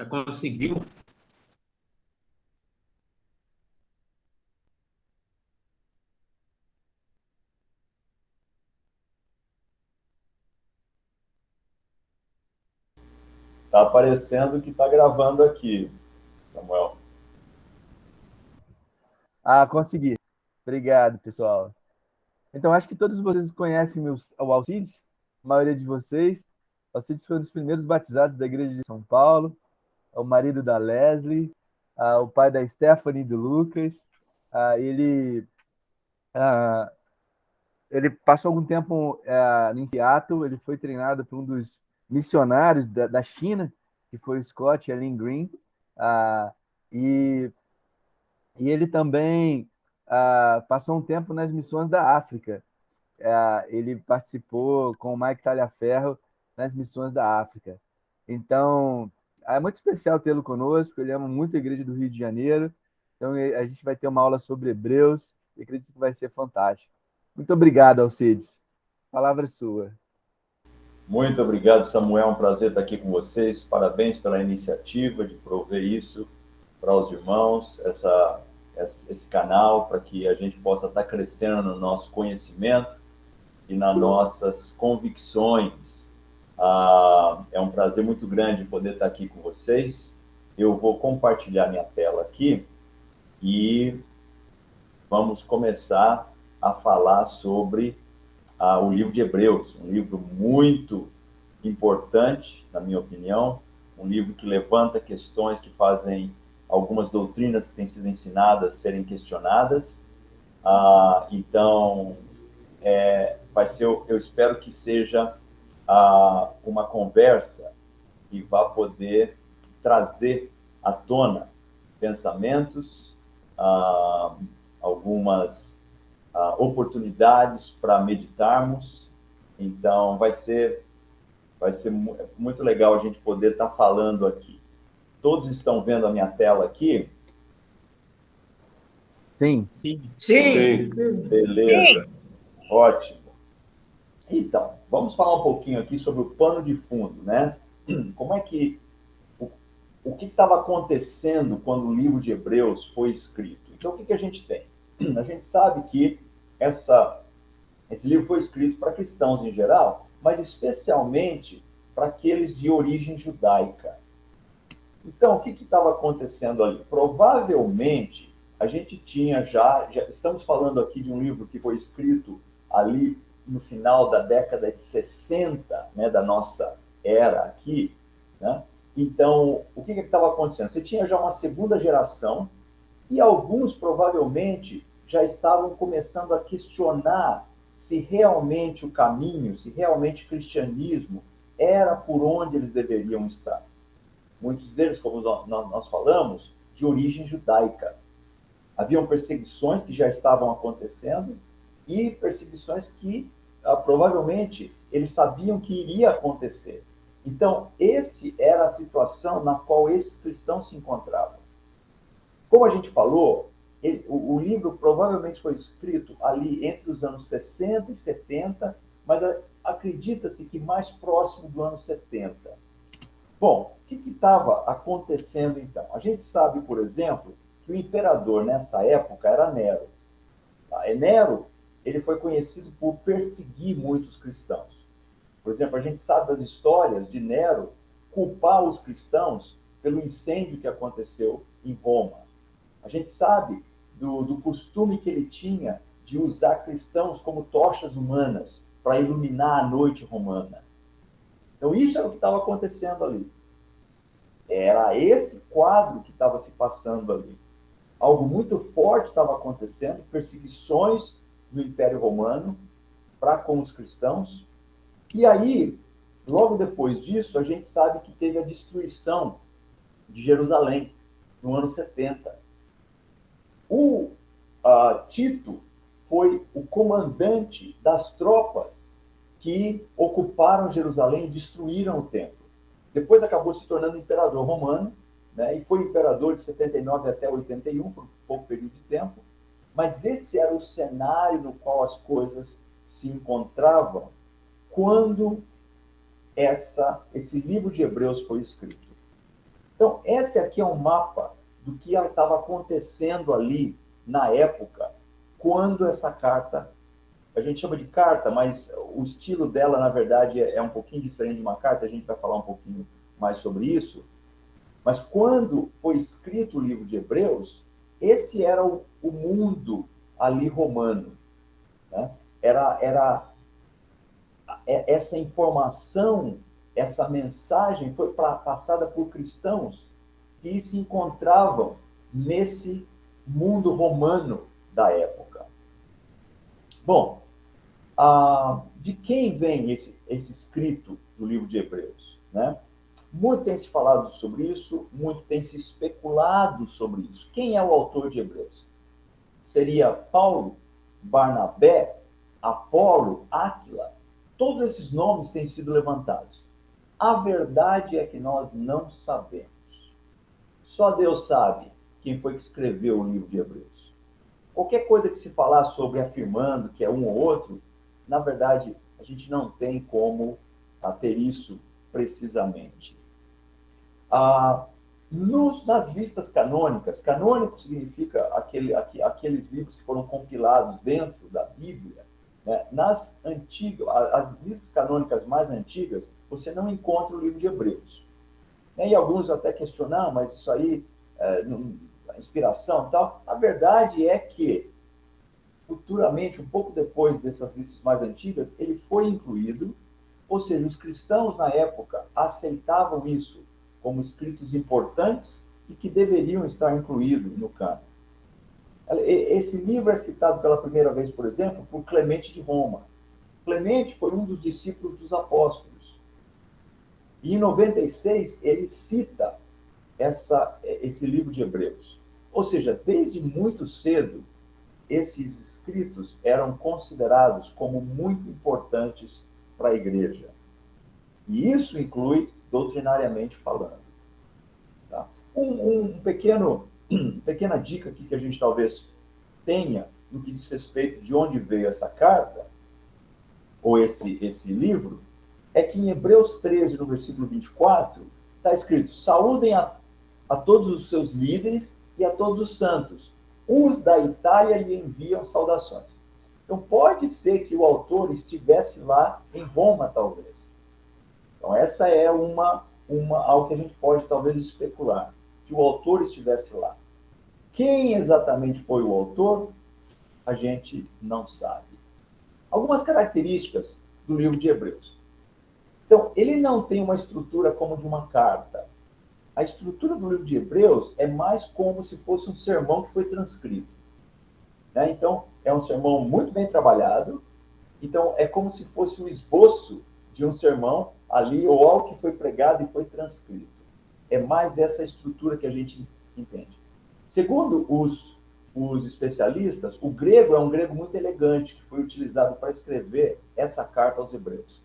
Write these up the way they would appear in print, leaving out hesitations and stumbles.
Conseguiu? Tá aparecendo que tá gravando aqui, Samuel. Ah, consegui. Obrigado, pessoal. Então, acho que todos vocês conhecem o Alcides, a maioria de vocês. O Alcides foi um dos primeiros batizados da Igreja de São Paulo, é o marido da Leslie, o pai da Stephanie e do Lucas. Ah, ele, ah, ele passou algum tempo em Seattle, ele foi treinado por um dos missionários da China, que foi o Scott Allen Green. Ah, e ele também passou um tempo nas missões da África. Ele participou com o Mike Talhaferro nas missões da África. Então, é muito especial tê-lo conosco. Ele ama muito a Igreja do Rio de Janeiro. Então, a gente vai ter uma aula sobre Hebreus e acredito que vai ser fantástico. Muito obrigado, Alcides. A palavra é sua. Muito obrigado, Samuel. É um prazer estar aqui com vocês. Parabéns pela iniciativa de prover isso para os irmãos, esse canal, para que a gente possa estar crescendo no nosso conhecimento e nas nossas convicções. É um prazer muito grande poder estar aqui com vocês. Eu vou compartilhar minha tela aqui e vamos começar a falar sobre o livro de Hebreus, um livro muito importante, na minha opinião, um livro que levanta questões que fazem algumas doutrinas que têm sido ensinadas serem questionadas. Então, vai ser, eu espero que seja uma conversa que vá poder trazer à tona pensamentos, algumas oportunidades para meditarmos. Então, vai ser muito legal a gente poder estar falando aqui. Todos estão vendo a minha tela aqui? Sim. Sim. Sim. Beleza. Ótimo. Então, vamos falar um pouquinho aqui sobre o pano de fundo, né? Como é que o que estava acontecendo quando o livro de Hebreus foi escrito? Então, o que a gente tem? A gente sabe que esse livro foi escrito para cristãos em geral, mas especialmente para aqueles de origem judaica. Então, o que estava acontecendo ali? Provavelmente, a gente tinha já estamos falando aqui de um livro que foi escrito ali no final da década de 60, né, da nossa era aqui, né? Então, o que estava acontecendo? Você tinha já uma segunda geração e alguns provavelmente já estavam começando a questionar se realmente o caminho, se realmente o cristianismo era por onde eles deveriam estar. Muitos deles, como nós falamos, de origem judaica. Haviam perseguições que já estavam acontecendo e perseguições que provavelmente eles sabiam que iria acontecer. Então, essa era a situação na qual esses cristãos se encontravam. Como a gente falou, o livro provavelmente foi escrito ali entre os anos 60 e 70, mas acredita-se que mais próximo do ano 70. Bom, o que estava acontecendo então? A gente sabe, por exemplo, que o imperador nessa época era Nero. Tá? E Nero, ele foi conhecido por perseguir muitos cristãos. Por exemplo, a gente sabe das histórias de Nero culpar os cristãos pelo incêndio que aconteceu em Roma. A gente sabe do costume que ele tinha de usar cristãos como tochas humanas para iluminar a noite romana. Então, isso era o que estava acontecendo ali. Era esse quadro que estava se passando ali. Algo muito forte estava acontecendo, perseguições no Império Romano para com os cristãos. E aí, logo depois disso, a gente sabe que teve a destruição de Jerusalém, no ano 70. O Tito foi o comandante das tropas que ocuparam Jerusalém e destruíram o templo. Depois acabou se tornando imperador romano, né, e foi imperador de 79 até 81, por um pouco período de tempo, mas esse era o cenário no qual as coisas se encontravam quando esse livro de Hebreus foi escrito. Então, esse aqui é um mapa do que estava acontecendo ali na época, quando essa carta, a gente chama de carta, mas o estilo dela, na verdade, é um pouquinho diferente de uma carta, a gente vai falar um pouquinho mais sobre isso. Mas quando foi escrito o livro de Hebreus, esse era o mundo ali romano. Né? Era essa informação, essa mensagem foi passada por cristãos que se encontravam nesse mundo romano da época. Bom, de quem vem esse escrito do livro de Hebreus? Né? Muito tem se falado sobre isso, muito tem se especulado sobre isso. Quem é o autor de Hebreus? Seria Paulo, Barnabé, Apolo, Áquila? Todos esses nomes têm sido levantados. A verdade é que nós não sabemos. Só Deus sabe quem foi que escreveu o livro de Hebreus. Qualquer coisa que se falar sobre afirmando que é um ou outro, na verdade, a gente não tem como ter isso precisamente. Nas listas canônicas, canônico significa aqueles livros que foram compilados dentro da Bíblia, né? Nas antigas, as listas canônicas mais antigas, você não encontra o livro de Hebreus. E alguns até questionam, mas isso aí, a inspiração e tal. A verdade é que, futuramente, um pouco depois dessas listas mais antigas, ele foi incluído, ou seja, os cristãos na época aceitavam isso como escritos importantes e que deveriam estar incluídos no cânon. Esse livro é citado pela primeira vez, por exemplo, por Clemente de Roma. Clemente foi um dos discípulos dos apóstolos. E em 96 ele cita esse livro de Hebreus. Ou seja, desde muito cedo, esses escritos eram considerados como muito importantes para a igreja. E isso inclui doutrinariamente falando. Tá? Pequena dica aqui que a gente talvez tenha no que diz respeito de onde veio essa carta, ou esse livro, é que em Hebreus 13, no versículo 24, está escrito: saúdem a todos os seus líderes e a todos os santos. Uns da Itália lhe enviam saudações. Então, pode ser que o autor estivesse lá em Roma, talvez. Então, essa é algo que a gente pode, talvez, especular, que o autor estivesse lá. Quem exatamente foi o autor, a gente não sabe. Algumas características do livro de Hebreus. Então, ele não tem uma estrutura como de uma carta. A estrutura do livro de Hebreus é mais como se fosse um sermão que foi transcrito. Né? Então, é um sermão muito bem trabalhado. Então, é como se fosse um esboço de um sermão ali, ou algo que foi pregado e foi transcrito. É mais essa estrutura que a gente entende. Segundo os especialistas, o grego é um grego muito elegante, que foi utilizado para escrever essa carta aos Hebreus.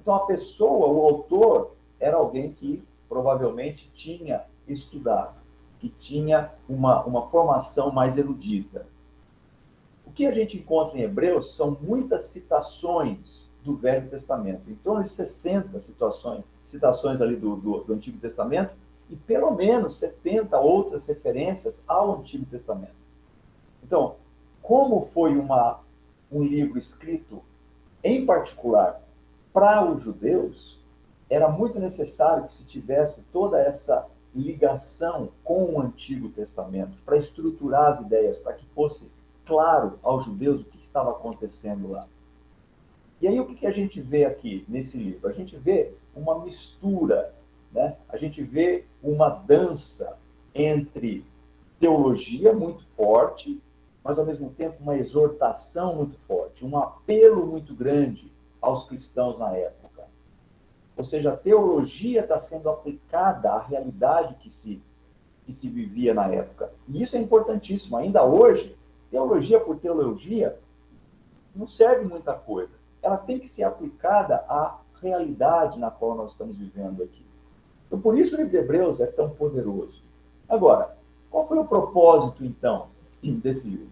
Então, a pessoa, o autor, era alguém que provavelmente tinha estudado, que tinha uma formação mais erudita. O que a gente encontra em Hebreus são muitas citações do Velho Testamento, em torno de 60 citações ali do Antigo Testamento, e pelo menos 70 outras referências ao Antigo Testamento. Então, como foi um livro escrito, em particular, para os judeus, era muito necessário que se tivesse toda essa ligação com o Antigo Testamento, para estruturar as ideias, para que fosse claro aos judeus o que estava acontecendo lá. E aí, o que a gente vê aqui nesse livro? A gente vê uma mistura, né? A gente vê uma dança entre teologia muito forte, mas, ao mesmo tempo, uma exortação muito forte, um apelo muito grande aos cristãos na época. Ou seja, a teologia está sendo aplicada à realidade que se vivia na época. E isso é importantíssimo. Ainda hoje, teologia por teologia não serve muita coisa. Ela tem que ser aplicada à realidade na qual nós estamos vivendo aqui. Então, por isso o livro de Hebreus é tão poderoso. Agora, qual foi o propósito, então, desse livro?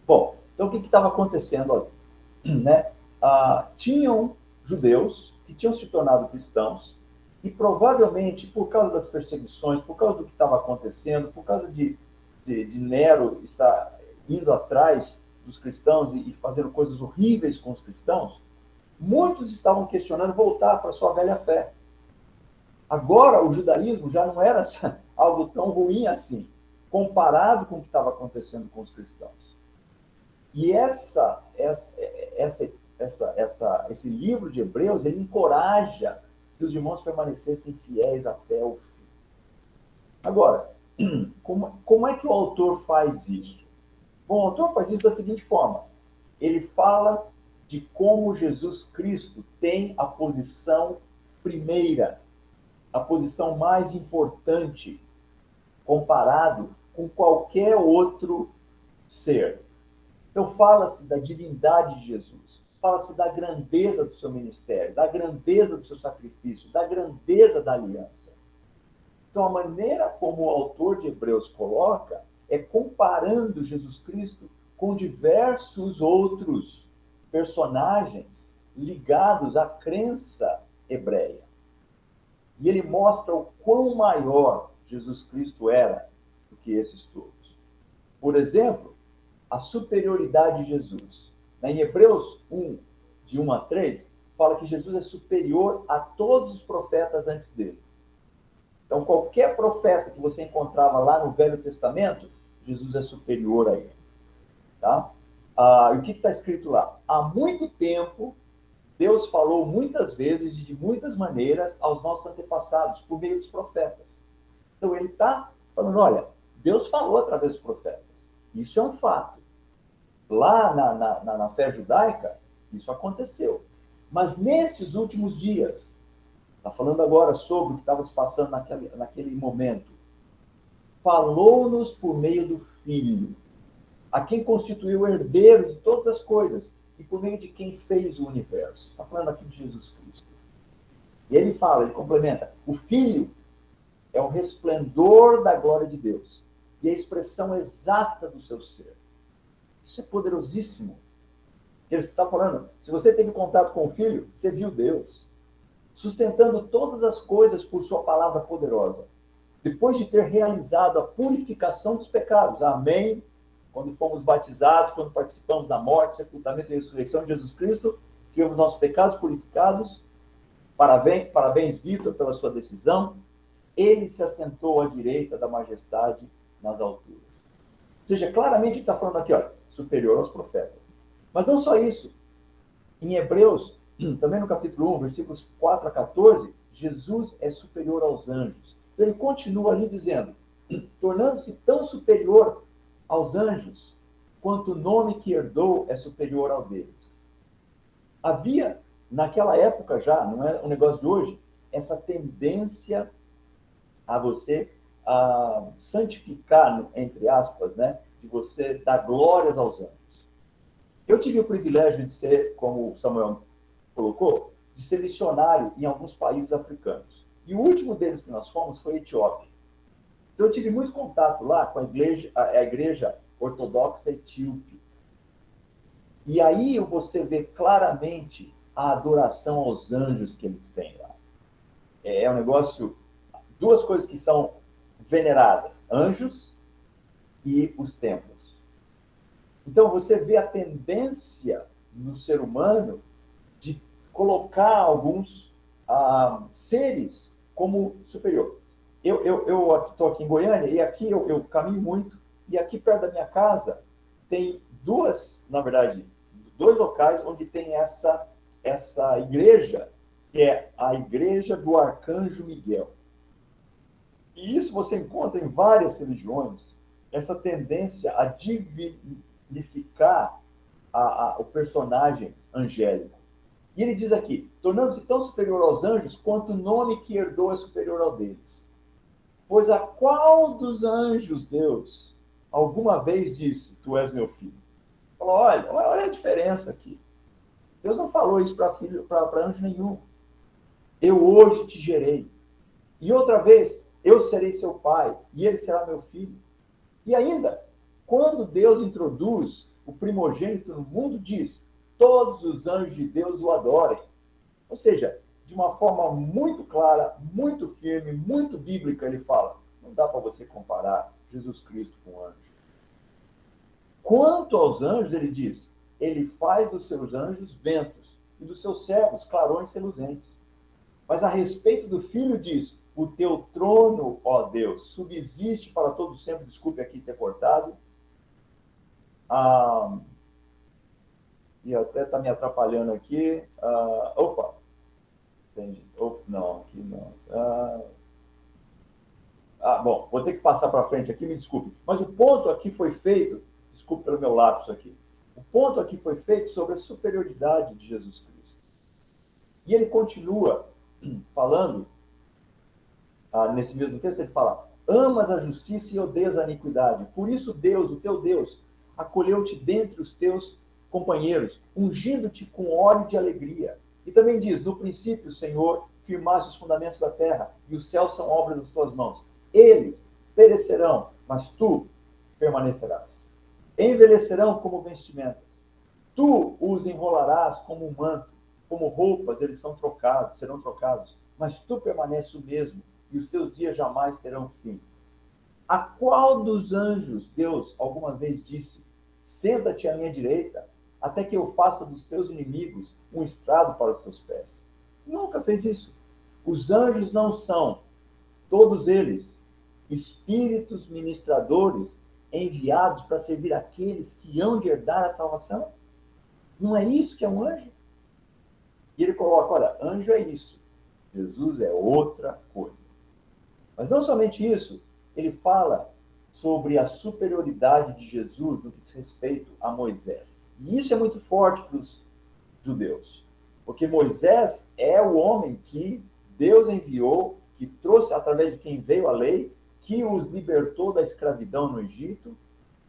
Bom, então o que estava acontecendo ali? Né? Tinham judeus que tinham se tornado cristãos E provavelmente, por causa das perseguições, por causa do que estava acontecendo, por causa de Nero estar indo atrás dos cristãos e fazendo coisas horríveis com os cristãos, muitos estavam questionando voltar para a sua velha fé. Agora, o judaísmo já não era algo tão ruim assim, comparado com o que estava acontecendo com os cristãos. E esse livro de Hebreus, ele encoraja que os irmãos permanecessem fiéis até o fim. Agora, como é que o autor faz isso? Bom, o autor faz isso da seguinte forma. Ele fala de como Jesus Cristo tem a posição primeira, a posição mais importante, comparado com qualquer outro ser. Então, fala-se da divindade de Jesus, fala-se da grandeza do seu ministério, da grandeza do seu sacrifício, da grandeza da aliança. Então, a maneira como o autor de Hebreus coloca é comparando Jesus Cristo com diversos outros personagens ligados à crença hebreia. E ele mostra o quão maior Jesus Cristo era do que esses todos. Por exemplo, a superioridade de Jesus. Em Hebreus 1, de 1 a 3, fala que Jesus é superior a todos os profetas antes dele. Então, qualquer profeta que você encontrava lá no Velho Testamento, Jesus é superior a ele. Tá? E o que está escrito lá? Há muito tempo, Deus falou muitas vezes e de muitas maneiras aos nossos antepassados, por meio dos profetas. Então, ele está falando, olha, Deus falou através dos profetas. Isso é um fato. Lá na fé judaica, isso aconteceu. Mas nestes últimos dias, está falando agora sobre o que estava se passando naquele momento, falou-nos por meio do Filho, a quem constituiu o herdeiro de todas as coisas, e por meio de quem fez o universo. Está falando aqui de Jesus Cristo. E ele fala, ele complementa, o Filho é o resplendor da glória de Deus, e a expressão exata do seu ser. Isso é poderosíssimo. Ele está falando, se você teve contato com o Filho, você viu Deus, sustentando todas as coisas por sua palavra poderosa, depois de ter realizado a purificação dos pecados. Amém? Quando fomos batizados, quando participamos da morte, sepultamento e ressurreição de Jesus Cristo, tivemos nossos pecados purificados. Parabéns, Vitor, pela sua decisão. Ele se assentou à direita da majestade nas alturas. Ou seja, claramente ele está falando aqui, olha, superior aos profetas. Mas não só isso. Em Hebreus, também no capítulo 1, versículos 4 a 14, Jesus é superior aos anjos. Então ele continua ali dizendo, tornando-se tão superior aos anjos, quanto o nome que herdou é superior ao deles. Havia, naquela época já, não é um negócio de hoje, essa tendência a você santificar, entre aspas, né, de você dar glórias aos anjos. Eu tive o privilégio de ser, como o Samuel colocou, de ser missionário em alguns países africanos. E o último deles que nós fomos foi a Etiópia. Então eu tive muito contato lá com a igreja ortodoxa etíope. E aí você vê claramente a adoração aos anjos que eles têm lá. É um negócio, duas coisas que são veneradas, anjos e os templos. Então você vê a tendência no ser humano de colocar alguns seres como superior. Eu estou aqui em Goiânia e aqui eu caminho muito e aqui perto da minha casa tem dois locais onde tem essa igreja, que é a igreja do Arcanjo Miguel. E isso você encontra em várias religiões, essa tendência a dignificar o personagem angélico. E ele diz aqui, tornando-se tão superior aos anjos, quanto o nome que herdou é superior ao deles. Pois a qual dos anjos Deus alguma vez disse, tu és meu filho? Falou, olha a diferença aqui. Deus não falou isso para anjo nenhum. Eu hoje te gerei. E outra vez, eu serei seu pai, e ele será meu filho. E ainda, quando Deus introduz o primogênito no mundo, diz, todos os anjos de Deus o adorem. Ou seja, de uma forma muito clara, muito firme, muito bíblica, ele fala, não dá para você comparar Jesus Cristo com o anjo. Quanto aos anjos, ele diz, ele faz dos seus anjos ventos e dos seus servos clarões reluzentes. Mas a respeito do Filho diz, o teu trono, ó Deus, subsiste para todo sempre. Desculpe aqui ter cortado. E até está me atrapalhando aqui. Opa! Entendi. Não, aqui não. Bom, vou ter que passar para frente aqui, me desculpe. Mas o ponto aqui foi feito, desculpe pelo meu lapso aqui, o ponto aqui foi feito sobre a superioridade de Jesus Cristo. E ele continua falando, nesse mesmo texto, ele fala, amas a justiça e odeias a iniquidade. Por isso Deus, o teu Deus, acolheu-te dentre os teus companheiros, ungindo-te com óleo de alegria. E também diz, no princípio, Senhor, firmaste os fundamentos da terra, e os céus são obras das tuas mãos. Eles perecerão, mas tu permanecerás. Envelhecerão como vestimentas. Tu os enrolarás como um manto, como roupas, eles serão trocados. Mas tu permaneces o mesmo, e os teus dias jamais terão fim. A qual dos anjos Deus alguma vez disse, senta-te à minha direita, até que eu faça dos teus inimigos um estrado para os teus pés? Nunca fez isso. Os anjos não são, todos eles, espíritos ministradores enviados para servir aqueles que hão de herdar a salvação? Não é isso que é um anjo? E ele coloca, olha, anjo é isso, Jesus é outra coisa. Mas não somente isso, ele fala sobre a superioridade de Jesus no que diz respeito a Moisés. E isso é muito forte para os judeus, porque Moisés é o homem que Deus enviou, que trouxe, através de quem veio a lei, que os libertou da escravidão no Egito.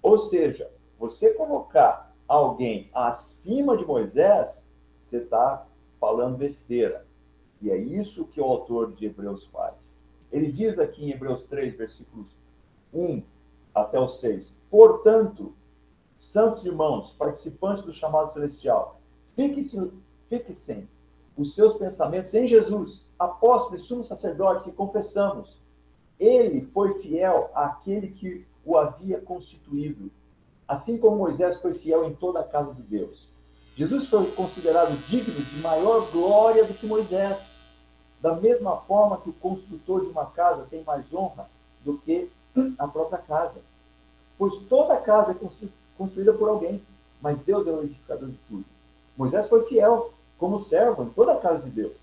Ou seja, você colocar alguém acima de Moisés, você está falando besteira. E é isso que o autor de Hebreus faz. Ele diz aqui em Hebreus 3, versículos 1 até o 6, portanto, santos irmãos, participantes do chamado celestial, fixem os seus pensamentos em Jesus, apóstolo e sumo sacerdote que confessamos. Ele foi fiel àquele que o havia constituído, assim como Moisés foi fiel em toda a casa de Deus. Jesus foi considerado digno de maior glória do que Moisés, da mesma forma que o construtor de uma casa tem mais honra do que a própria casa. Pois toda casa é construída por alguém, mas Deus é o edificador de tudo. Moisés foi fiel como servo em toda a casa de Deus,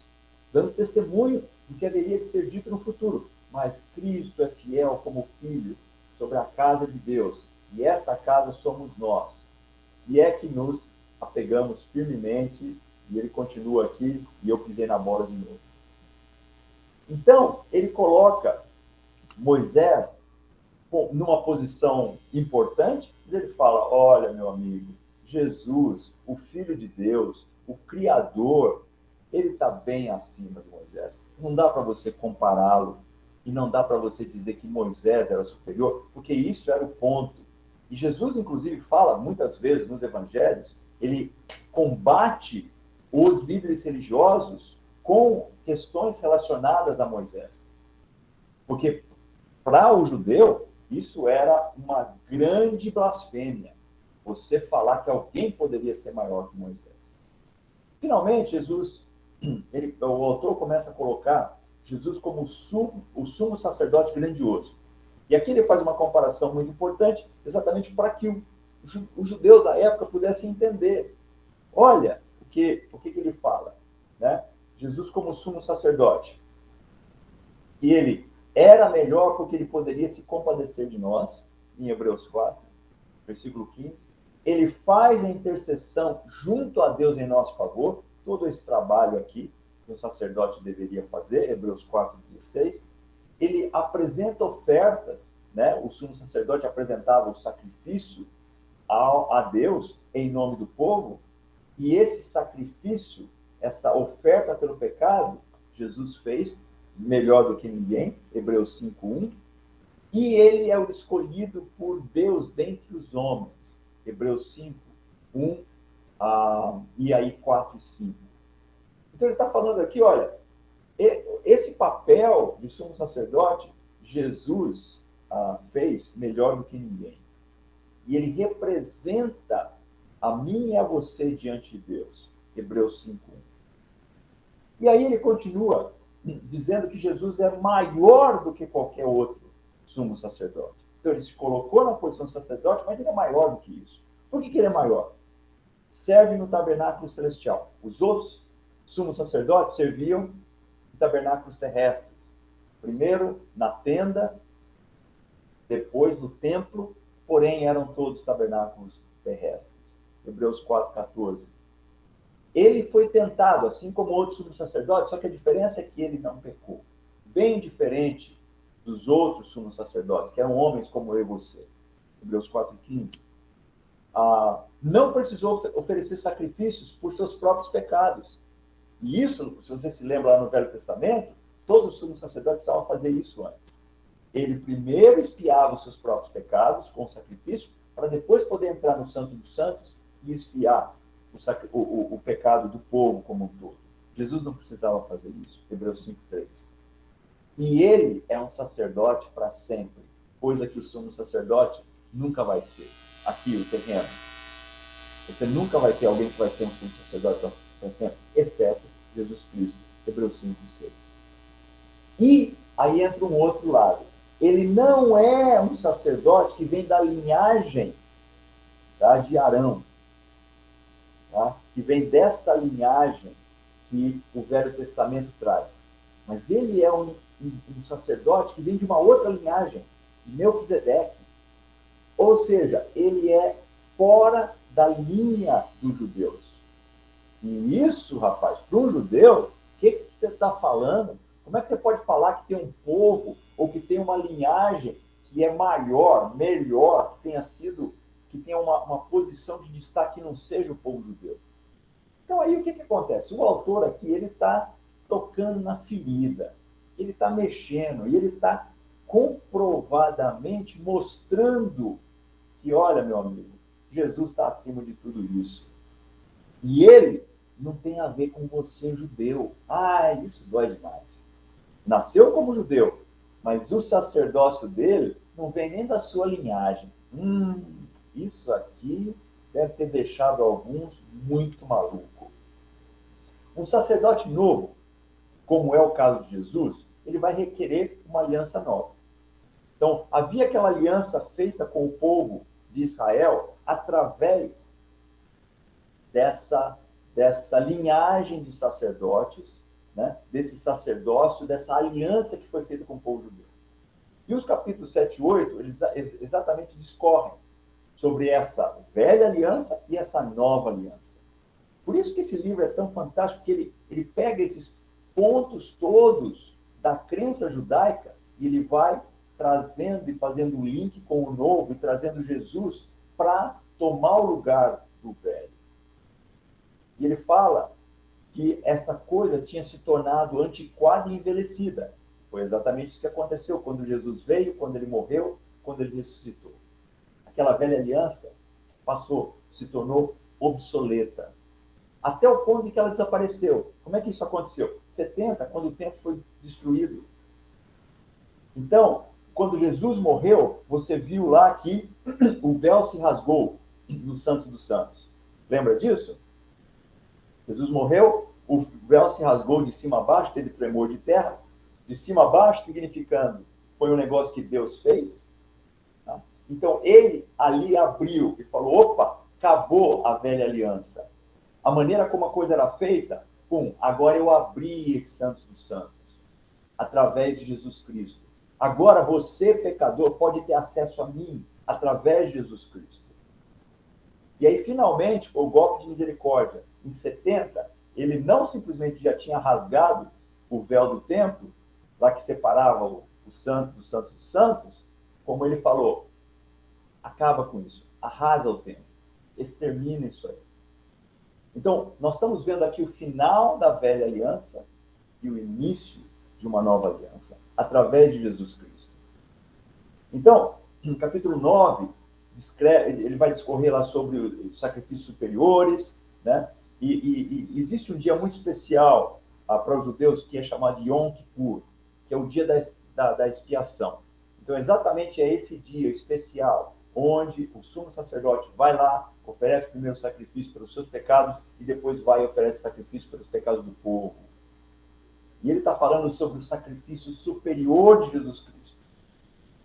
dando testemunho do que haveria de ser dito no futuro. Mas Cristo é fiel como filho sobre a casa de Deus, e esta casa somos nós, se é que nos apegamos firmemente. E ele continua aqui, e eu pisei na bola de novo. Então, ele coloca Moisés numa posição importante, e ele fala, olha, meu amigo, Jesus, o Filho de Deus, o Criador, ele está bem acima de Moisés. Não dá para você compará-lo, e não dá para você dizer que Moisés era superior, porque isso era o ponto. E Jesus, inclusive, fala muitas vezes nos evangelhos, ele combate os líderes religiosos com questões relacionadas a Moisés. Porque para o judeu, isso era uma grande blasfêmia. Você falar que alguém poderia ser maior que Moisés. Finalmente, Jesus, o autor começa a colocar Jesus como o sumo sacerdote grandioso. E aqui ele faz uma comparação muito importante, exatamente para que os judeus da época pudessem entender. Olha o que ele fala, né? Jesus como sumo sacerdote. E ele era melhor porque ele poderia se compadecer de nós, em Hebreus 4, versículo 15. Ele faz a intercessão junto a Deus em nosso favor, todo esse trabalho aqui que um sacerdote deveria fazer, Hebreus 4, 16. Ele apresenta ofertas, né? O sumo sacerdote apresentava o sacrifício a Deus em nome do povo, e esse sacrifício, essa oferta pelo pecado, Jesus fez melhor do que ninguém, Hebreus 5:1, e ele é o escolhido por Deus dentre os homens, Hebreus 5:1, e aí 4:5. Então ele está falando aqui, olha, esse papel de sumo sacerdote, Jesus fez melhor do que ninguém. E ele representa a mim e a você diante de Deus. Hebreus 5:1. E aí ele continua dizendo que Jesus é maior do que qualquer outro sumo sacerdote. Então ele se colocou na posição de sacerdote, mas ele é maior do que isso. Por que ele é maior? Serve no tabernáculo celestial. Os outros sumos sacerdotes serviam em tabernáculos terrestres. Primeiro na tenda, depois no templo, porém eram todos tabernáculos terrestres. Hebreus 4:14. Ele foi tentado, assim como outros sumos sacerdotes, só que a diferença é que ele não pecou. Bem diferente dos outros sumos sacerdotes, que eram homens como eu e você. Hebreus 4:15. Não precisou oferecer sacrifícios por seus próprios pecados. E isso, se você se lembra lá no Velho Testamento, todos os sumos sacerdotes precisavam fazer isso antes. Ele primeiro expiava os seus próprios pecados com o sacrifício, para depois poder entrar no Santo dos Santos e expiar o pecado do povo como um todo. Jesus não precisava fazer isso. Hebreus 5:3. E ele é um sacerdote para sempre, coisa que o sumo sacerdote nunca vai ser. Aqui, o terreno. Você nunca vai ter alguém que vai ser um sumo sacerdote para sempre, exceto Jesus Cristo. Hebreus 5:6. E aí entra um outro lado. Ele não é um sacerdote que vem da linhagem, tá, de Arão, tá, que vem dessa linhagem que o Velho Testamento traz. Mas ele é um sacerdote que vem de uma outra linhagem, de Melquisedeque. Ou seja, ele é fora da linha dos judeus. E isso, rapaz, para um judeu, o que você está falando? Como é que você pode falar que tem um povo ou que tem uma linhagem que é maior, melhor, que tenha uma posição de destaque que não seja o povo judeu? Então aí o que acontece? O autor aqui, ele está tocando na ferida, ele está mexendo, e ele está comprovadamente mostrando que, olha, meu amigo, Jesus está acima de tudo isso. E ele não tem a ver com você, judeu. Isso dói demais. Nasceu como judeu, mas o sacerdócio dele não vem nem da sua linhagem. Isso aqui deve ter deixado alguns muito maluco. Um sacerdote novo, como é o caso de Jesus, ele vai requerer uma aliança nova. Então, havia aquela aliança feita com o povo de Israel através dessa linhagem de sacerdotes, né? Desse sacerdócio, dessa aliança que foi feita com o povo judeu. E os capítulos 7 e 8, eles exatamente discorrem sobre essa velha aliança e essa nova aliança. Por isso que esse livro é tão fantástico, que ele pega esses pontos todos da crença judaica e ele vai trazendo e fazendo um link com o novo e trazendo Jesus para tomar o lugar do velho. E ele fala que essa coisa tinha se tornado antiquada e envelhecida. Foi exatamente isso que aconteceu quando Jesus veio, quando ele morreu, quando ele ressuscitou. Aquela velha aliança se tornou obsoleta. Até o ponto em que ela desapareceu. Como é que isso aconteceu? 70, quando o templo foi destruído. Então, quando Jesus morreu, você viu lá que o véu se rasgou no Santo dos Santos. Lembra disso? Jesus morreu, o véu se rasgou de cima a baixo, teve tremor de terra. De cima a baixo, significando, foi um negócio que Deus fez. Tá? Então, ele ali abriu e falou, opa, acabou a velha aliança. A maneira como a coisa era feita, agora eu abri esse Santos dos Santos, através de Jesus Cristo. Agora você, pecador, pode ter acesso a mim, através de Jesus Cristo. E aí, finalmente, foi o golpe de misericórdia. Em 70, ele não simplesmente já tinha rasgado o véu do templo, lá que separava o santo dos santos dos santos, como ele falou, acaba com isso, arrasa o templo, extermina isso aí. Então, nós estamos vendo aqui o final da velha aliança e o início de uma nova aliança, através de Jesus Cristo. Então, no capítulo 9, ele vai discorrer lá sobre os sacrifícios superiores, né? E existe um dia muito especial para os judeus, que é chamado de Yom Kippur, que é o dia da expiação. Então, exatamente é esse dia especial, onde o sumo sacerdote vai lá, oferece primeiro o sacrifício pelos seus pecados e depois vai e oferece sacrifício pelos pecados do povo. E ele está falando sobre o sacrifício superior de Jesus Cristo,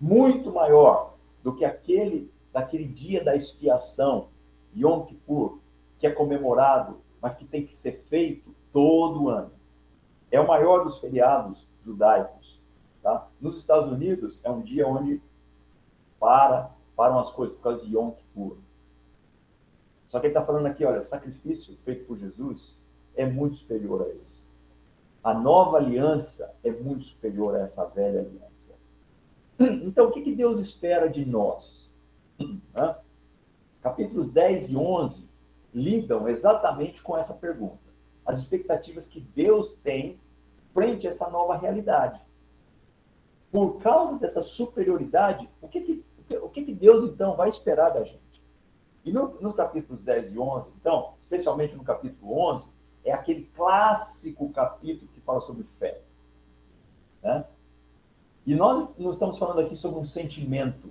muito maior do que daquele dia da expiação, Yom Kippur, que é comemorado, mas que tem que ser feito todo ano. É o maior dos feriados judaicos. Tá? Nos Estados Unidos, é um dia onde param as coisas por causa de Yom Kippur. Só que ele está falando aqui, olha, o sacrifício feito por Jesus é muito superior a esse. A nova aliança é muito superior a essa velha aliança. Então, o que Deus espera de nós? Capítulos 10 e 11 lidam exatamente com essa pergunta. As expectativas que Deus tem frente a essa nova realidade. Por causa dessa superioridade, o que Deus, então, vai esperar da gente? E nos capítulos 10 e 11, então, especialmente no capítulo 11, é aquele clássico capítulo que fala sobre fé. Né? E nós não estamos falando aqui sobre um sentimento,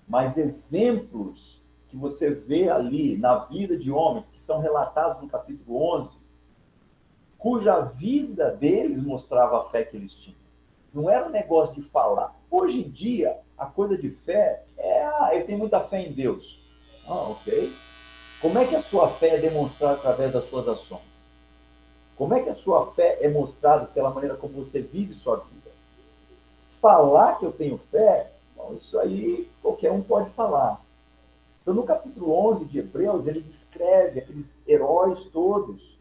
mas exemplos que você vê ali na vida de homens que são relatados no capítulo 11, cuja vida deles mostrava a fé que eles tinham. Não era um negócio de falar. Hoje em dia, a coisa de fé eu tenho muita fé em Deus. Ok. Como é que a sua fé é demonstrada através das suas ações? Como é que a sua fé é mostrada pela maneira como você vive sua vida? Falar que eu tenho fé, bom, isso aí qualquer um pode falar. Então, no capítulo 11 de Hebreus, ele descreve aqueles heróis todos,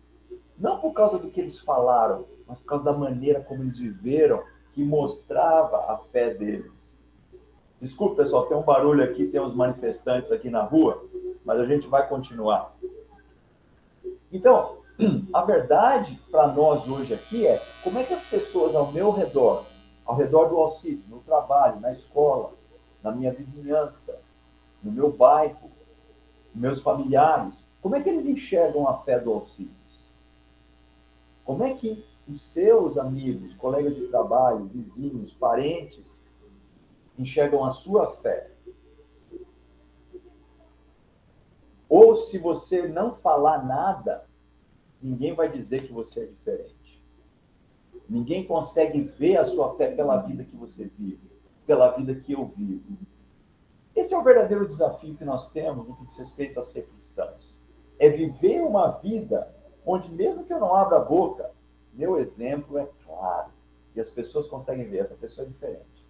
não por causa do que eles falaram, mas por causa da maneira como eles viveram, que mostrava a fé deles. Desculpe, pessoal, tem um barulho aqui, tem uns manifestantes aqui na rua, mas a gente vai continuar. Então, a verdade para nós hoje aqui é como é que as pessoas ao meu redor, ao redor do Alcides, no trabalho, na escola, na minha vizinhança, no meu bairro, meus familiares, como é que eles enxergam a fé do Alcides? Como é que os seus amigos, colegas de trabalho, vizinhos, parentes, enxergam a sua fé? Ou se você não falar nada, ninguém vai dizer que você é diferente. Ninguém consegue ver a sua fé pela vida que você vive, pela vida que eu vivo. Esse é o verdadeiro desafio que nós temos no que diz respeito a ser cristãos. É viver uma vida onde, mesmo que eu não abra a boca, meu exemplo é claro. E as pessoas conseguem ver, essa pessoa é diferente.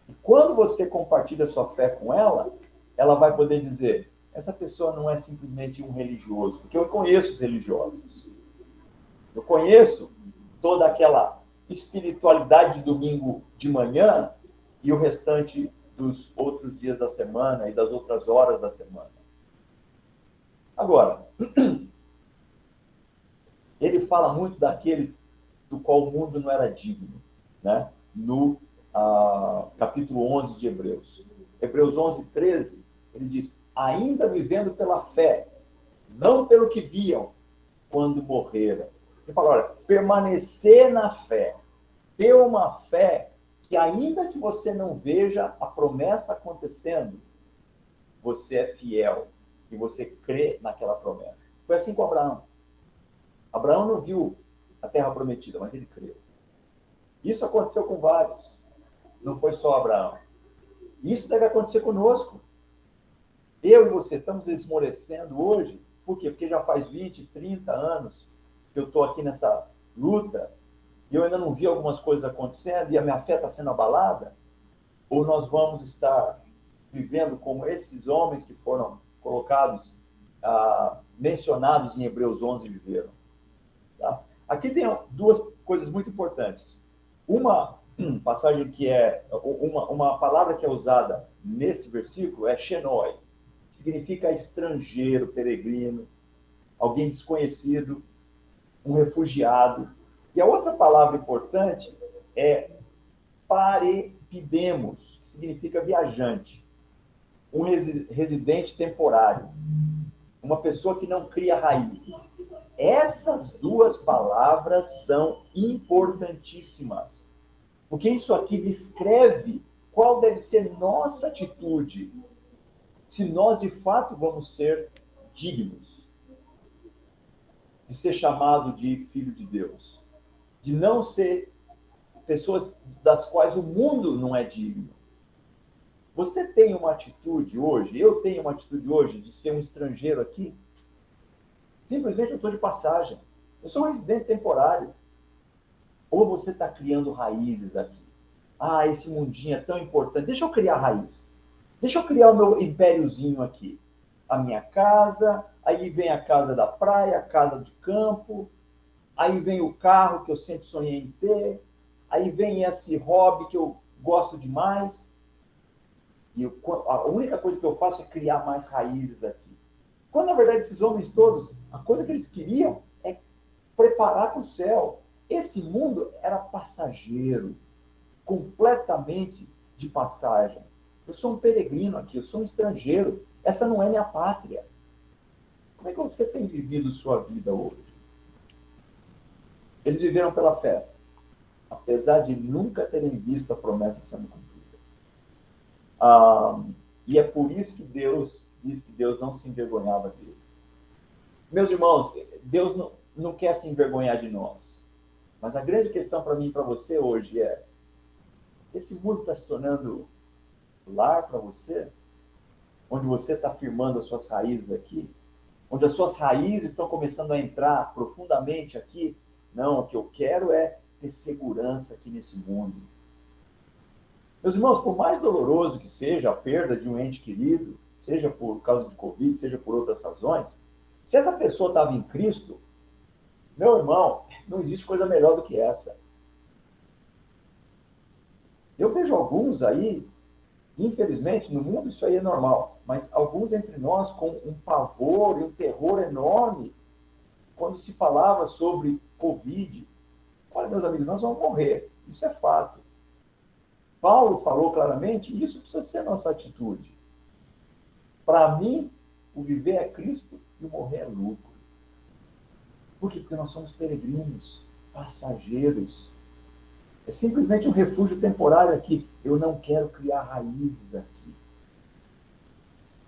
E quando você compartilha a sua fé com ela, ela vai poder dizer, essa pessoa não é simplesmente um religioso, porque eu conheço os religiosos. Eu conheço toda aquela espiritualidade de domingo de manhã e o restante dos outros dias da semana e das outras horas da semana. Agora, ele fala muito daqueles do qual o mundo não era digno, né? No capítulo 11 de Hebreus. Hebreus 11, 13, ele diz, ainda vivendo pela fé, não pelo que viam quando morreram. Ele fala, olha, permanecer na fé, ter uma fé que ainda que você não veja a promessa acontecendo, você é fiel e você crê naquela promessa. Foi assim com Abraão. Abraão não viu a terra prometida, mas ele creu. Isso aconteceu com vários. Não foi só Abraão. Isso deve acontecer conosco. Eu e você estamos esmorecendo hoje. Por quê? Porque já faz 20, 30 anos que eu estou aqui nessa luta e eu ainda não vi algumas coisas acontecendo e a minha fé está sendo abalada? Ou nós vamos estar vivendo como esses homens que foram colocados, mencionados em Hebreus 11 viveram? Tá? Aqui tem duas coisas muito importantes. Uma passagem que uma palavra que é usada nesse versículo é xenoi, que significa estrangeiro, peregrino, alguém desconhecido, um refugiado. E a outra palavra importante é parepidemos, que significa viajante, um residente temporário, uma pessoa que não cria raízes. Essas duas palavras são importantíssimas, porque isso aqui descreve qual deve ser nossa atitude, se nós de fato vamos ser dignos de ser chamado de filho de Deus, de não ser pessoas das quais o mundo não é digno. Você tem uma atitude hoje, eu tenho uma atitude hoje de ser um estrangeiro aqui? Simplesmente eu estou de passagem. Eu sou um residente temporário. Ou você está criando raízes aqui? Ah, esse mundinho é tão importante. Deixa eu criar raiz. Deixa eu criar o meu impériozinho aqui. A minha casa, aí vem a casa da praia, a casa de campo, aí vem o carro que eu sempre sonhei em ter, aí vem esse hobby que eu gosto demais. E a única coisa que eu faço é criar mais raízes aqui. Quando, na verdade, esses homens todos, a coisa que eles queriam é preparar para o céu. Esse mundo era passageiro, completamente de passagem. Eu sou um peregrino aqui, eu sou um estrangeiro. Essa não é minha pátria. Como é que você tem vivido sua vida hoje? Eles viveram pela fé, apesar de nunca terem visto a promessa sendo cumprida. E é por isso que Deus diz que Deus não se envergonhava deles. Meus irmãos, Deus não quer se envergonhar de nós. Mas a grande questão para mim e para você hoje é: esse mundo está se tornando lar para você? Onde você está firmando as suas raízes aqui? Onde as suas raízes estão começando a entrar profundamente aqui? Não, o que eu quero é ter segurança aqui nesse mundo. Meus irmãos, por mais doloroso que seja a perda de um ente querido, seja por causa de Covid, seja por outras razões, se essa pessoa estava em Cristo, meu irmão, não existe coisa melhor do que essa. Eu vejo alguns aí, infelizmente, no mundo isso aí é normal, mas alguns entre nós com um pavor e um terror enorme quando se falava sobre Covid. Olha, meus amigos, nós vamos morrer, isso é fato. Paulo falou claramente, e isso precisa ser a nossa atitude. Para mim, o viver é Cristo e o morrer é lucro. Por quê? Porque nós somos peregrinos, passageiros. É simplesmente um refúgio temporário aqui. Eu não quero criar raízes aqui.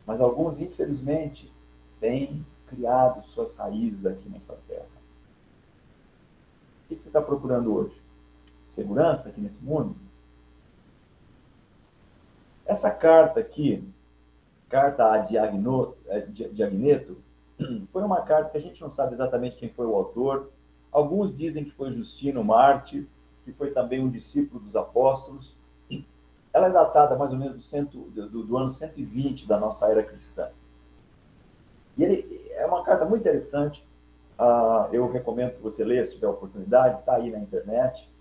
Mas alguns, infelizmente, têm criado suas raízes aqui nessa terra. O que você está procurando hoje? Segurança aqui nesse mundo? Essa carta aqui, carta a Diagneto, foi uma carta que a gente não sabe exatamente quem foi o autor. Alguns dizem que foi Justino Mártir, que foi também um discípulo dos apóstolos. Ela é datada mais ou menos do ano 120 da nossa era cristã. E ele é uma carta muito interessante. Eu recomendo que você leia, se tiver oportunidade, está aí na internet.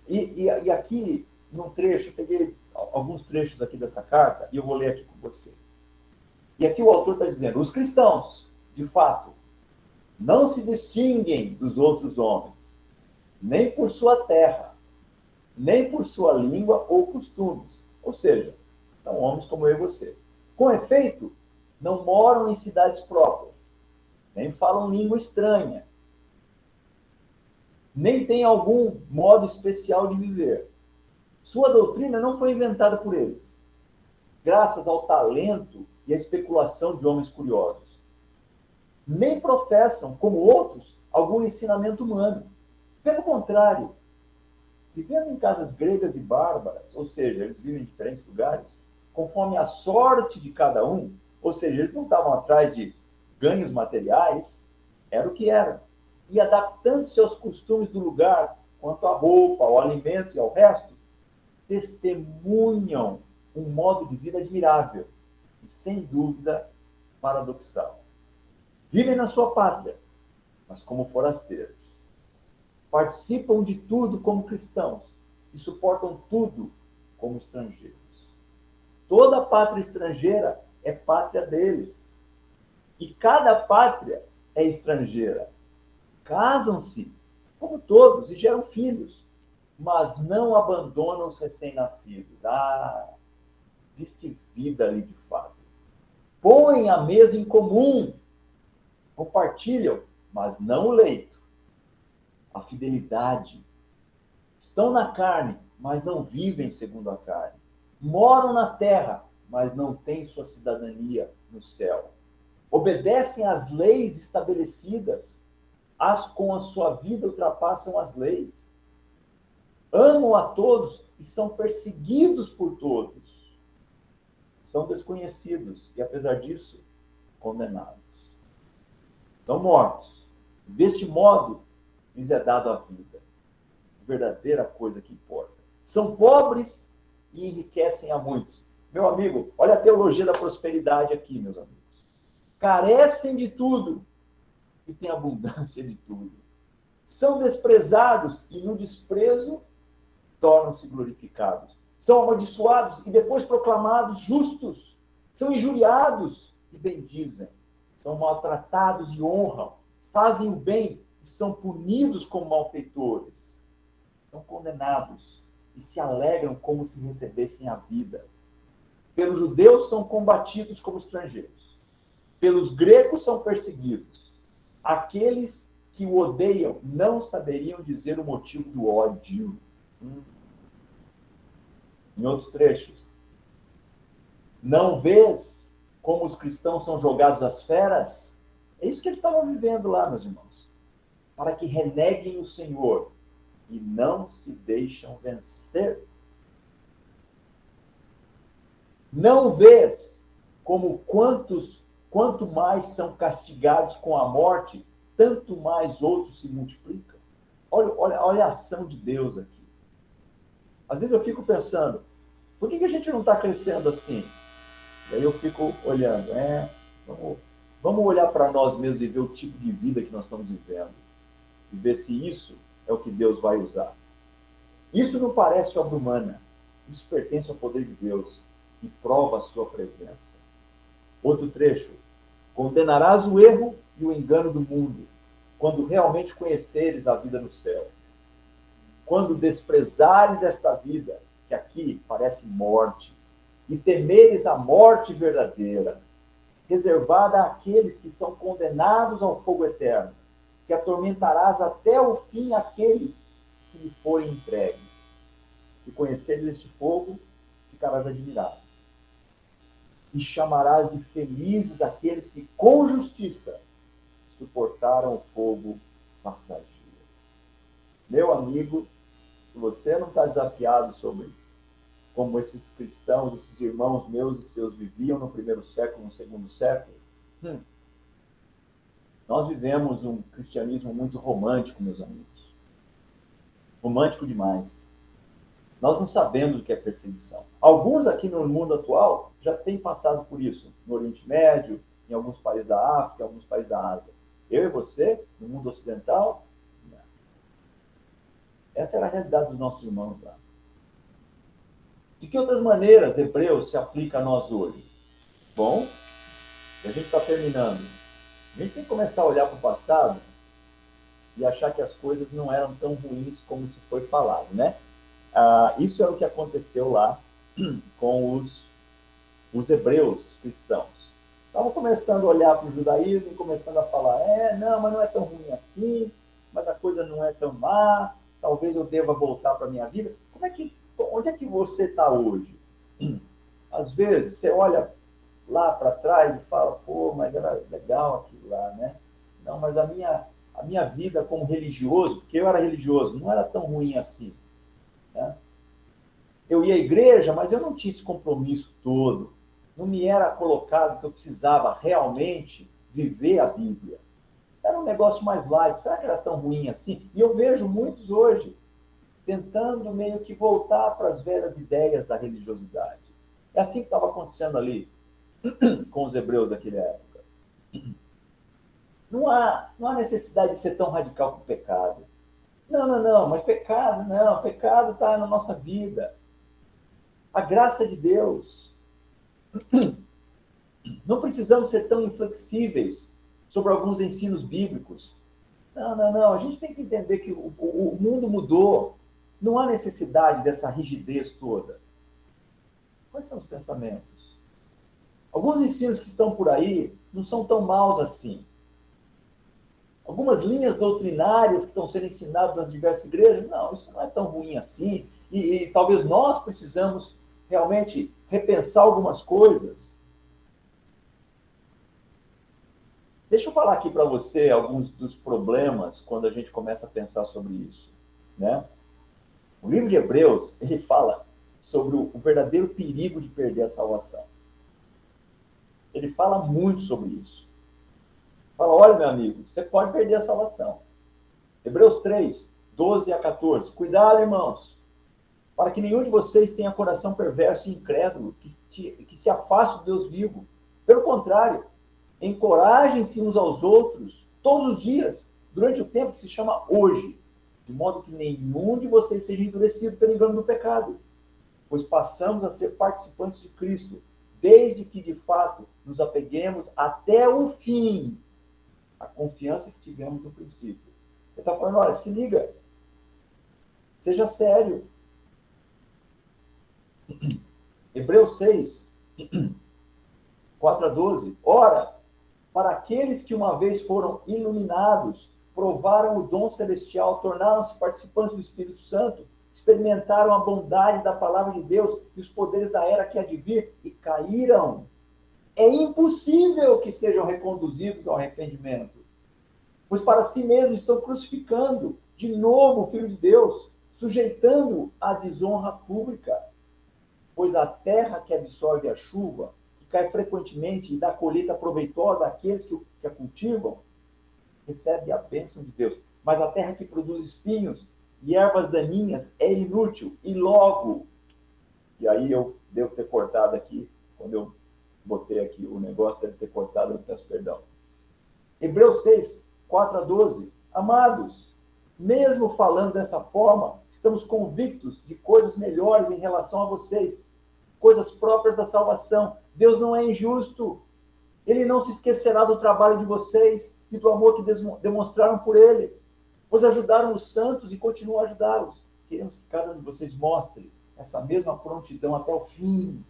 E aqui, num trecho, eu peguei alguns trechos aqui dessa carta e eu vou ler aqui com você. E aqui o autor está dizendo: os cristãos, de fato, não se distinguem dos outros homens, nem por sua terra, nem por sua língua ou costumes. Ou seja, são homens como eu e você. Com efeito, não moram em cidades próprias, nem falam língua estranha, nem têm algum modo especial de viver. Sua doutrina não foi inventada por eles, graças ao talento e à especulação de homens curiosos. Nem professam, como outros, algum ensinamento humano. Pelo contrário, vivendo em casas gregas e bárbaras, ou seja, eles vivem em diferentes lugares, conforme a sorte de cada um, ou seja, eles não estavam atrás de ganhos materiais, era o que era. E adaptando-se aos costumes do lugar, quanto à roupa, ao alimento e ao resto, testemunham um modo de vida admirável e, sem dúvida, paradoxal. Vivem na sua pátria, mas como forasteiros. Participam de tudo como cristãos e suportam tudo como estrangeiros. Toda pátria estrangeira é pátria deles. E cada pátria é estrangeira. Casam-se, como todos, e geram filhos, mas não abandonam os recém-nascidos. Existe vida ali de fato. Põem a mesa em comum, compartilham mas não o leito. A fidelidade. Estão na carne, mas não vivem segundo a carne. Moram na terra, mas não têm sua cidadania no céu. Obedecem às leis estabelecidas, as com a sua vida ultrapassam as leis. Amam a todos e são perseguidos por todos. São desconhecidos e, apesar disso, condenados. Estão mortos. Deste modo, lhes é dado a vida. A verdadeira coisa que importa. São pobres e enriquecem a muitos. Meu amigo, olha a teologia da prosperidade aqui, meus amigos. Carecem de tudo e têm abundância de tudo. São desprezados e no desprezo tornam-se glorificados. São amaldiçoados e depois proclamados justos. São injuriados e bendizem. São maltratados e honram. Fazem o bem e são punidos como malfeitores. São condenados e se alegram como se recebessem a vida. Pelos judeus são combatidos como estrangeiros. Pelos gregos são perseguidos. Aqueles que o odeiam não saberiam dizer o motivo do ódio. Em outros trechos. Não vês como os cristãos são jogados às feras? É isso que eles estavam vivendo lá, meus irmãos. Para que reneguem o Senhor e não se deixam vencer. Não vês como quanto mais são castigados com a morte, tanto mais outros se multiplicam? Olha a ação de Deus aqui. Às vezes eu fico pensando, por que a gente não está crescendo assim? E aí eu fico olhando, vamos olhar para nós mesmos e ver o tipo de vida que nós estamos vivendo. E ver se isso é o que Deus vai usar. Isso não parece obra humana. Isso pertence ao poder de Deus e prova a sua presença. Outro trecho. Condenarás o erro e o engano do mundo, quando realmente conheceres a vida no céu. Quando desprezares esta vida, que aqui parece morte, e temeres a morte verdadeira, reservada àqueles que estão condenados ao fogo eterno, que atormentarás até o fim aqueles que lhe forem entregues. Se conheceres este fogo, ficarás admirado. E chamarás de felizes aqueles que, com justiça, suportaram o fogo passageiro. Meu amigo, se você não está desafiado sobre como esses cristãos, esses irmãos meus e seus viviam no primeiro século, no segundo século, nós vivemos um cristianismo muito romântico, meus amigos. Romântico demais. Nós não sabemos o que é perseguição. Alguns aqui no mundo atual já têm passado por isso. No Oriente Médio, em alguns países da África, em alguns países da Ásia. Eu e você, no mundo ocidental, não. Essa era a realidade dos nossos irmãos lá. De que outras maneiras Hebreus se aplica a nós hoje? Bom, a gente está terminando. A gente tem que começar a olhar para o passado e achar que as coisas não eram tão ruins como se foi falado, né? Isso é o que aconteceu lá com os hebreus cristãos. Estavam começando a olhar para o judaísmo e começando a falar, não, mas não é tão ruim assim, mas a coisa não é tão má, talvez eu deva voltar para a minha vida. Onde é que você está hoje? Às vezes, você olha lá para trás e fala, mas era legal aquilo lá, né? Não, mas a minha vida como religioso, porque eu era religioso, não era tão ruim assim. Né? Eu ia à igreja, mas eu não tinha esse compromisso todo. Não me era colocado que eu precisava realmente viver a Bíblia. Era um negócio mais light. Será que era tão ruim assim? E eu vejo muitos hoje tentando meio que voltar para as velhas ideias da religiosidade. É assim que estava acontecendo ali com os hebreus daquela época. Não há necessidade de ser tão radical com o pecado. Não, mas pecado está na nossa vida. A graça de Deus. Não precisamos ser tão inflexíveis sobre alguns ensinos bíblicos. Não, a gente tem que entender que o mundo mudou. Não há necessidade dessa rigidez toda. Quais são os pensamentos? Alguns ensinos que estão por aí não são tão maus assim. algumas linhas doutrinárias que estão sendo ensinadas nas diversas igrejas. Não, isso não é tão ruim assim. E talvez nós precisamos realmente repensar algumas coisas. Deixa eu falar aqui para você alguns dos problemas quando a gente começa a pensar sobre isso, né? O livro de Hebreus, ele fala sobre o verdadeiro perigo de perder a salvação. Ele fala muito sobre isso. Fala, olha, meu amigo, você pode perder a salvação. Hebreus 3, 12 a 14. Cuidado, irmãos, para que nenhum de vocês tenha coração perverso e incrédulo, que se afaste do Deus vivo. Pelo contrário, encorajem-se uns aos outros todos os dias, durante o tempo que se chama hoje, de modo que nenhum de vocês seja endurecido pelo engano do pecado, pois passamos a ser participantes de Cristo, desde que, de fato, nos apeguemos até o fim, a confiança que tivemos no princípio. Ele está falando, olha, se liga, seja sério. Hebreus 6, 4 a 12. Ora, para aqueles que uma vez foram iluminados, provaram o dom celestial, tornaram-se participantes do Espírito Santo, experimentaram a bondade da palavra de Deus e os poderes da era que há de vir e caíram. É impossível que sejam reconduzidos ao arrependimento, pois para si mesmos estão crucificando de novo o Filho de Deus, sujeitando-o à desonra pública. Pois a terra que absorve a chuva, que cai frequentemente e dá colheita proveitosa àqueles que a cultivam, recebe a bênção de Deus. Mas a terra que produz espinhos e ervas daninhas é inútil. E logo, e aí eu devo ter cortado aqui, quando eu botei aqui o negócio, deve ter cortado, eu peço perdão. Hebreus 6, 4 a 12. Amados, mesmo falando dessa forma, estamos convictos de coisas melhores em relação a vocês, coisas próprias da salvação. Deus não é injusto. Ele não se esquecerá do trabalho de vocês e do amor que demonstraram por ele, pois ajudaram os santos e continuam a ajudá-los. Queremos que cada um de vocês mostre essa mesma prontidão até o fim,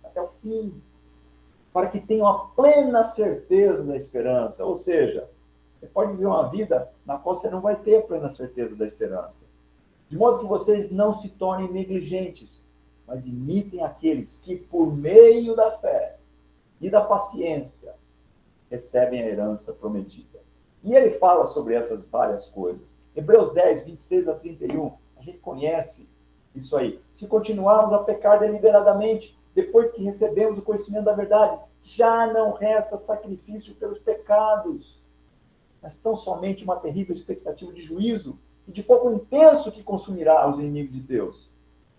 para que tenham a plena certeza da esperança. Ou seja, você pode viver uma vida na qual você não vai ter a plena certeza da esperança. De modo que vocês não se tornem negligentes, mas imitem aqueles que, por meio da fé e da paciência, recebem a herança prometida. E ele fala sobre essas várias coisas. Hebreus 10, 26 a 31, a gente conhece isso aí. Se continuarmos a pecar deliberadamente, depois que recebemos o conhecimento da verdade, já não resta sacrifício pelos pecados, mas tão somente uma terrível expectativa de juízo e de fogo intenso que consumirá os inimigos de Deus.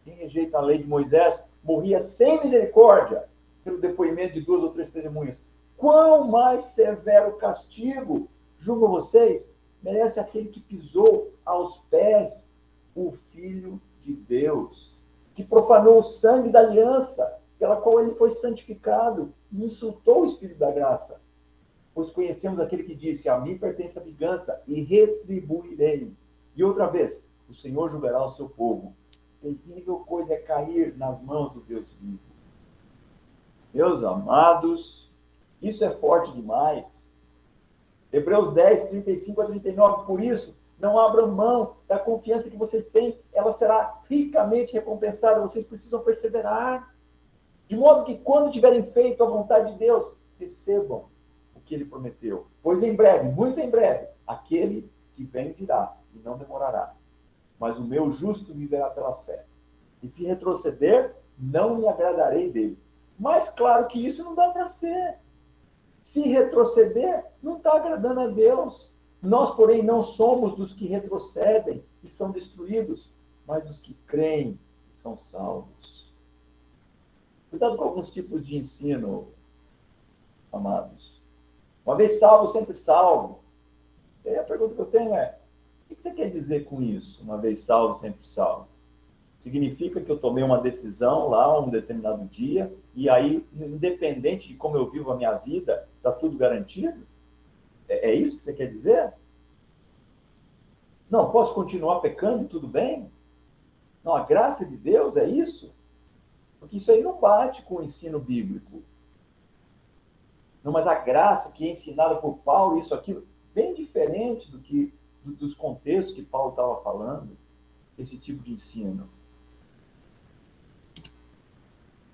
Quem rejeita a lei de Moisés morria sem misericórdia pelo depoimento de 2 ou 3 testemunhas. Quão mais severo castigo, julgam vocês, merece aquele que pisou aos pés o Filho de Deus, que profanou o sangue da aliança, pela qual ele foi santificado e insultou o Espírito da graça. Pois conhecemos aquele que disse, a mim pertence a vingança e retribuirei. E outra vez, o Senhor julgará o seu povo. Terrível coisa é cair nas mãos do Deus vivo. Meus amados, isso é forte demais. Hebreus 10, 35 a 39. Por isso, não abram mão da confiança que vocês têm. Ela será ricamente recompensada. Vocês precisam perseverar. De modo que, quando tiverem feito a vontade de Deus, recebam o que ele prometeu. Pois em breve, muito em breve, aquele que vem virá e não demorará. Mas o meu justo viverá pela fé. E se retroceder, não me agradarei dele. Mas claro que isso não dá para ser. Se retroceder, não está agradando a Deus. Nós, porém, não somos dos que retrocedem e são destruídos, mas dos que creem e são salvos. Cuidado com alguns tipos de ensino, amados. Uma vez salvo, sempre salvo. E aí a pergunta que eu tenho é, o que você quer dizer com isso? Uma vez salvo, sempre salvo. Significa que eu tomei uma decisão lá, um determinado dia, e aí, independente de como eu vivo a minha vida, está tudo garantido? É isso que você quer dizer? Não, posso continuar pecando e tudo bem? Não, a graça de Deus é isso? Porque isso aí não bate com o ensino bíblico. Não, mas a graça que é ensinada por Paulo, isso, aquilo, bem diferente dos contextos que Paulo estava falando, esse tipo de ensino.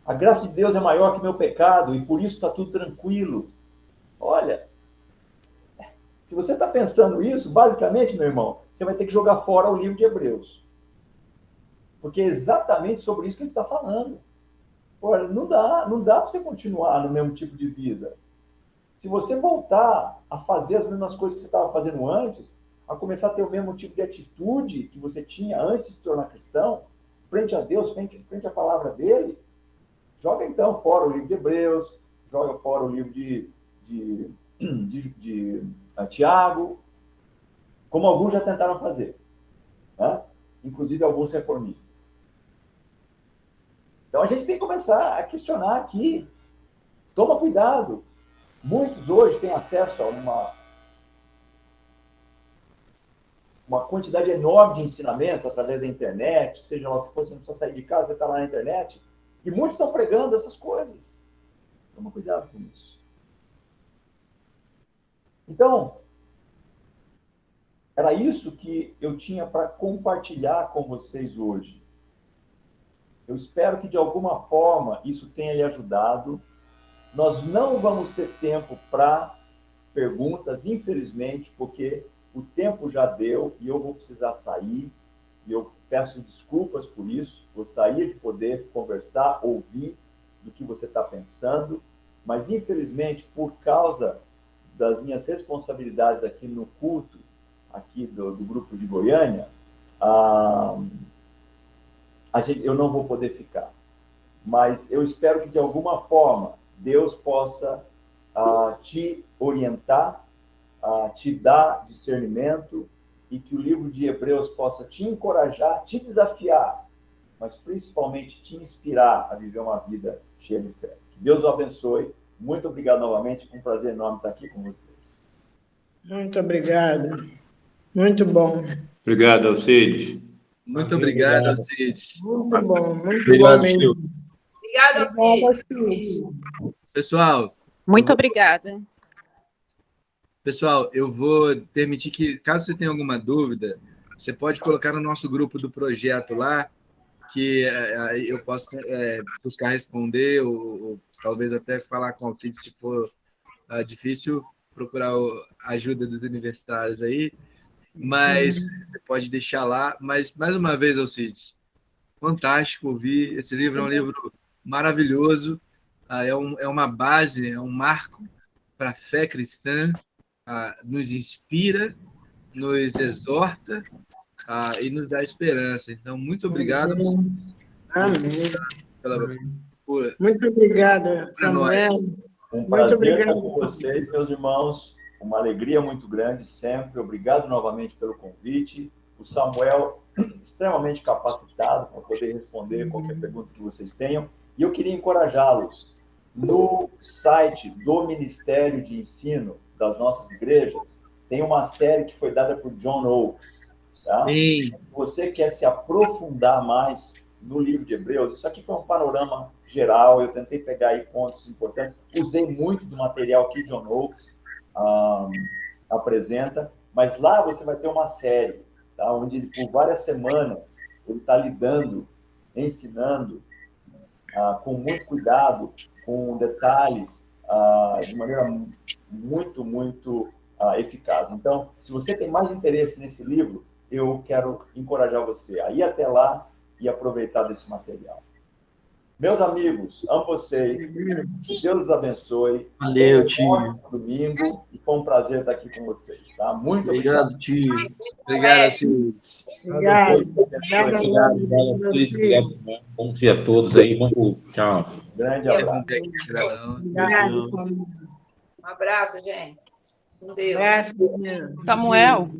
A graça de Deus é maior que meu pecado e por isso está tudo tranquilo. Olha, se você está pensando isso, basicamente, meu irmão, você vai ter que jogar fora o livro de Hebreus. Porque é exatamente sobre isso que ele está falando. Olha, não dá para você continuar no mesmo tipo de vida. Se você voltar a fazer as mesmas coisas que você estava fazendo antes, a começar a ter o mesmo tipo de atitude que você tinha antes de se tornar cristão, frente a Deus, frente à palavra dele, joga então fora o livro de Hebreus, joga fora o livro de Tiago, como alguns já tentaram fazer, né? Inclusive alguns reformistas. Então a gente tem que começar a questionar aqui. Toma cuidado. Muitos hoje têm acesso a uma quantidade enorme de ensinamentos através da internet, seja lá o que for, você não precisa sair de casa, você está lá na internet, e muitos estão pregando essas coisas. Toma cuidado com isso. Então, era isso que eu tinha para compartilhar com vocês hoje. Eu espero que, de alguma forma, isso tenha lhe ajudado. Nós não vamos ter tempo para perguntas, infelizmente, porque o tempo já deu e eu vou precisar sair. E eu peço desculpas por isso. Gostaria de poder conversar, ouvir do que você está pensando, mas, infelizmente, por causa das minhas responsabilidades aqui no culto, aqui do grupo de Goiânia, eu não vou poder ficar. Mas eu espero que, de alguma forma, Deus possa te orientar, te dar discernimento e que o livro de Hebreus possa te encorajar, te desafiar, mas principalmente te inspirar a viver uma vida cheia de fé. Que Deus o abençoe. Muito obrigado novamente. Foi um prazer enorme estar aqui com vocês. Muito obrigado. Muito bom. Obrigado, Alcides. Muito obrigado, Alcides. Muito bom, muito Obrigado, bom mesmo. Silvio. Obrigada, Alcides. Pessoal, Muito obrigada. Pessoal, eu vou permitir que, caso você tenha alguma dúvida, você pode colocar no nosso grupo do projeto lá, que eu posso buscar responder, ou talvez até falar com o Alcides, se for difícil, procurar a ajuda dos universitários aí, mas você pode deixar lá. Mas, mais uma vez, Alcides, fantástico ouvir. Esse livro é um livro maravilhoso, é uma base, é um marco para a fé cristã, nos inspira, nos exorta e nos dá esperança. Então, muito obrigado. Amém. Muito obrigada, Samuel. Um prazer estar com vocês, meus irmãos. Uma alegria muito grande sempre. Obrigado novamente pelo convite. O Samuel, extremamente capacitado para poder responder qualquer pergunta que vocês tenham. E eu queria encorajá-los. No site do Ministério de Ensino das nossas igrejas, tem uma série que foi dada por John Oakes. Tá? Sim. Se você quer se aprofundar mais no livro de Hebreus, isso aqui foi um panorama geral, eu tentei pegar aí pontos importantes, usei muito do material que John Oakes apresenta, mas lá você vai ter uma série, tá? Onde ele, por várias semanas ele está lidando, ensinando com muito cuidado, com detalhes, de maneira muito, muito eficaz. Então, se você tem mais interesse nesse livro, eu quero encorajar você a ir até lá e aproveitar desse material. Meus amigos, amo vocês. Que Deus os abençoe. Valeu, tio. Domingo. E foi um prazer estar aqui com vocês. Tá? Muito Obrigado, tio. Obrigado, Alcides. Obrigado. Bom dia a todos aí. Tchau. Grande abraço. Obrigado. Um abraço, gente. Com Deus. Obrigado. Samuel,